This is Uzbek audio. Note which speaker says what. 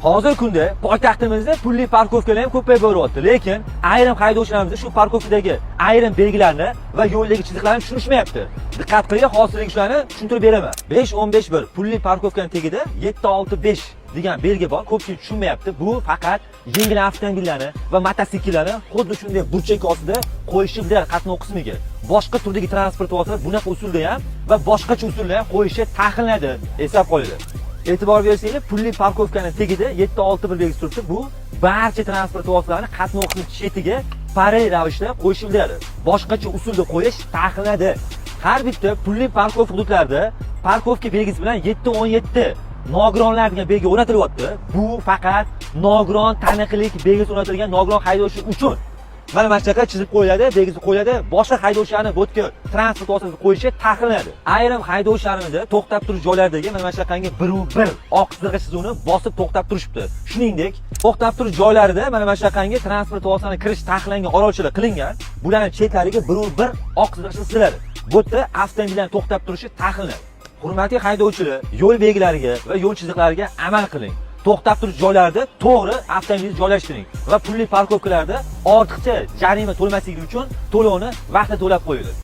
Speaker 1: Hozir kunda poytaxtimizda pulli parkovkalar ham ko'payib boryapti, lekin ayrim haydovchilarimiz shu parkovkadagi ayrim belgilarni va yo'ldagi chiziqlarni tushunishmayapti. Diqqat qiling, hozirgi shularni tushuntirib beraman. 5-15-1 pulli parkovkaning tagida 765 degan belgi bor. Ko'pchilik tushunmayapti. Bu faqat yengil avtomobillarni va mototsikllarni xuddi shunday burchak ostida qo'yishi bilan qatnov qismiga. Boshqa turdagi transport vositalar bunaqa usulda ham va boshqacha usulda ham qo'yishi taqiqlanadi. Eslab qolinglar. E'tibor bersanglar, pulli parkovkaning tagida 761 belgisi turibdi. Bu barcha transport vositalarining qatnov qismi chetiga parallel ravishda qo'yish biladi. Boshqacha usulda qo'yish taqiqlanadi. Har bitta pulli parkovka hududlarida parkovka belgisi bilan 717 nogironlar degan belgi o'rnatilyapti. Bu faqat nogiron taniqlik belgisi o'rnatilgan nogiron haydovchi uchun. Mana shunaqa chizib qo'yiladi, belgisi qo'yiladi. Boshqa haydovchilarni bo'tga transport vositasida qo'yishi taqiqlanadi. Ayrim haydovchilarimizda to'xtab turish joylaridagi mana shunaqangi bir oq chizig'i chizuvni bosib to'xtab turishibdi. Shuningdek, to'xtab turish joylarida mana shunaqangi transport vositasini kirish taqiqlangan orolchalar qilingan. Bularning chetlariga bir oq chizig'i chiziladi. Bu yerda avtomobillar to'xtab turishi taqiqlanadi. Hurmatli haydovchilar, yo'l belgilariga va yo'l chiziqlariga amal qiling. To'xtab turish joylarida to'g'ri avtomobilni joylashtiring va pulli parkovkalarda ortiqcha jarima to'lmasligi uchun to'lovni vaqtida to'lab qo'ying.